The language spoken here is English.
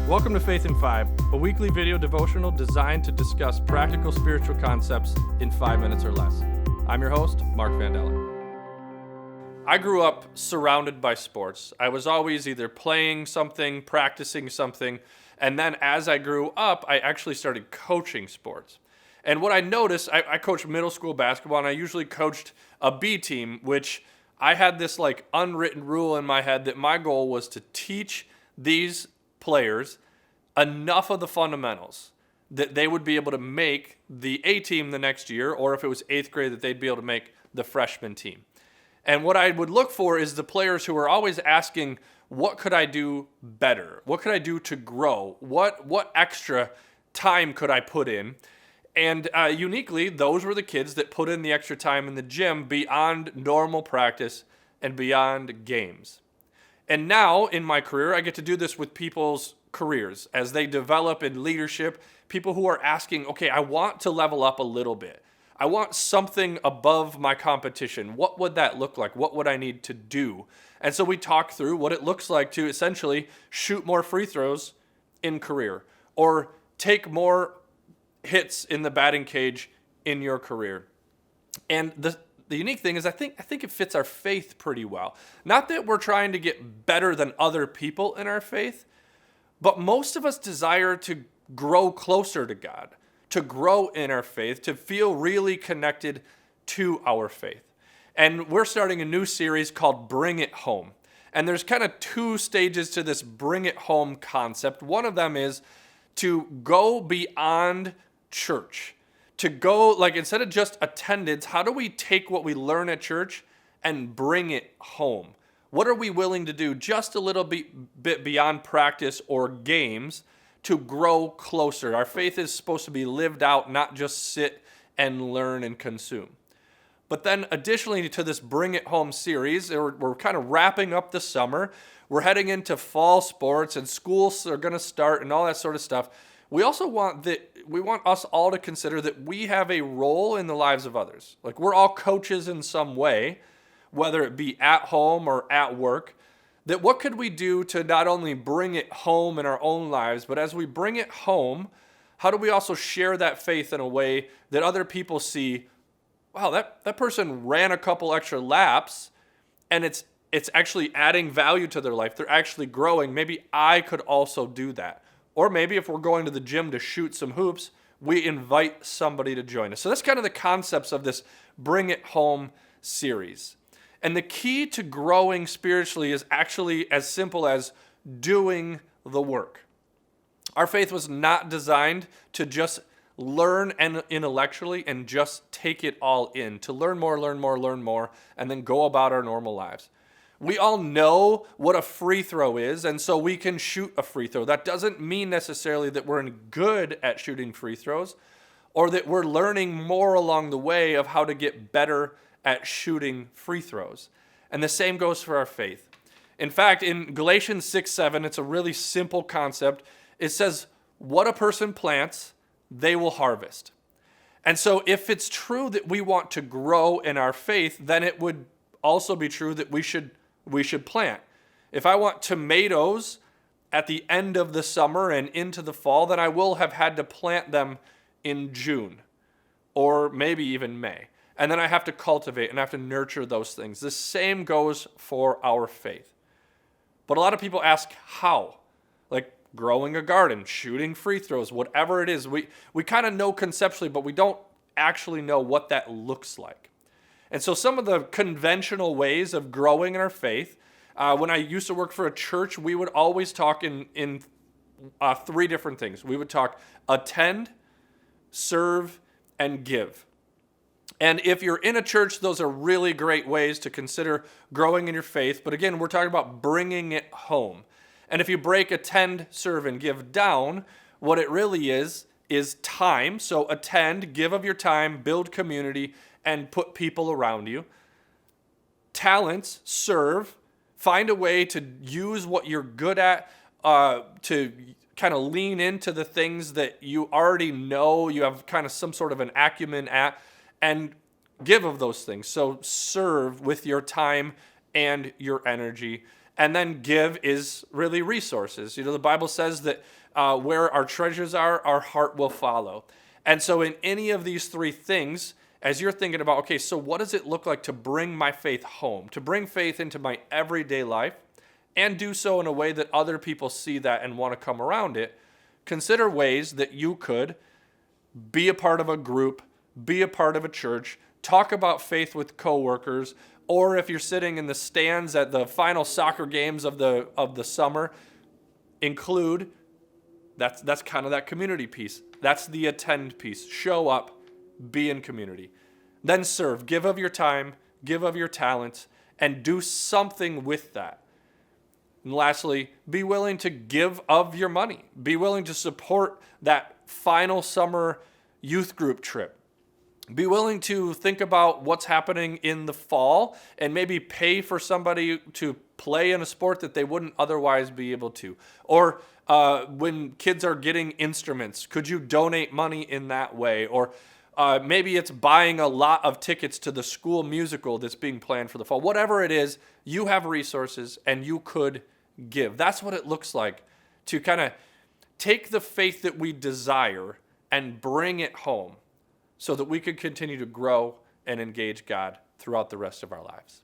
Welcome to Faith in 5, a weekly video devotional designed to discuss practical spiritual concepts in 5 minutes or less. I'm your host, Mark Vandella. I grew up surrounded by sports. I was always either playing something, practicing something, and then as I grew up, I actually started coaching sports. And what I noticed, I coached middle school basketball, and I usually coached a B team, which I had this unwritten rule in my head that my goal was to teach these players enough of the fundamentals that they would be able to make the A team the next year, or if it was 8th grade, that they'd be able to make the freshman team. And what I would look for is the players who are always asking, what could I do better? What could I do to grow? What extra time could I put in? And uniquely, those were the kids that put in the extra time in the gym beyond normal practice and beyond games. And now in my career, I get to do this with people's careers as they develop in leadership, people who are asking, okay, I want to level up a little bit. I want something above my competition. What would that look like? What would I need to do? And so we talk through what it looks like to essentially shoot more free throws in career or take more hits in the batting cage in your career. And the unique thing is I think it fits our faith pretty well. Not that we're trying to get better than other people in our faith, but most of us desire to grow closer to God, to grow in our faith, to feel really connected to our faith. And we're starting a new series called Bring It Home. And there's kind of 2 stages to this bring it home concept. One of them is to go beyond church. To go, instead of just attendance, how do we take what we learn at church and bring it home? What are we willing to do just a little bit beyond practice or games to grow closer? Our faith is supposed to be lived out, not just sit and learn and consume. But then additionally to this Bring It Home series, we're kind of wrapping up the summer. We're heading into fall sports and schools are going to start and all that sort of stuff. We also want us all to consider that we have a role in the lives of others. We're all coaches in some way, whether it be at home or at work, that what could we do to not only bring it home in our own lives, but as we bring it home, how do we also share that faith in a way that other people see, wow, that person ran a couple extra laps and it's actually adding value to their life. They're actually growing. Maybe I could also do that. Or maybe if we're going to the gym to shoot some hoops, we invite somebody to join us. So that's kind of the concepts of this Bring It Home series. And the key to growing spiritually is actually as simple as doing the work. Our faith was not designed to just learn intellectually and just take it all in, to learn more, and then go about our normal lives. We all know what a free throw is, and so we can shoot a free throw. That doesn't mean necessarily that we're good at shooting free throws or that we're learning more along the way of how to get better at shooting free throws. And the same goes for our faith. In fact, in Galatians 6:7, it's a really simple concept. It says, what a person plants, they will harvest. And so if it's true that we want to grow in our faith, then it would also be true that we should plant. If I want tomatoes at the end of the summer and into the fall, then I will have had to plant them in June or maybe even May. And then I have to cultivate and I have to nurture those things. The same goes for our faith. But a lot of people ask how? Growing a garden, shooting free throws, whatever it is. We kind of know conceptually, but we don't actually know what that looks like. And so some of the conventional ways of growing in our faith, when I used to work for a church, we would always talk in 3 different things. We would talk attend, serve, and give. And if you're in a church, those are really great ways to consider growing in your faith. But again, we're talking about bringing it home. And if you break attend, serve, and give down, what it really is time. So attend, give of your time, build community, and put people around you. Talents, serve, find a way to use what you're good at to kind of lean into the things that you already know, you have kind of some sort of an acumen at, and give of those things. So serve with your time and your energy. And then give is really resources. The Bible says that where our treasures are, our heart will follow. And so in any of these three things, as you're thinking about, okay, so what does it look like to bring my faith home, to bring faith into my everyday life, and do so in a way that other people see that and want to come around it, consider ways that you could be a part of a group, be a part of a church, talk about faith with coworkers, or if you're sitting in the stands at the final soccer games of the summer, include, that's kind of that community piece. That's the attend piece. Show up, be in community. Then serve. Give of your time, give of your talents, and do something with that. And lastly, be willing to give of your money. Be willing to support that final summer youth group trip. Be willing to think about what's happening in the fall and maybe pay for somebody to play in a sport that they wouldn't otherwise be able to. Or when kids are getting instruments, could you donate money in that way? Or maybe it's buying a lot of tickets to the school musical that's being planned for the fall. Whatever it is, you have resources and you could give. That's what it looks like to kind of take the faith that we desire and bring it home so that we could continue to grow and engage God throughout the rest of our lives.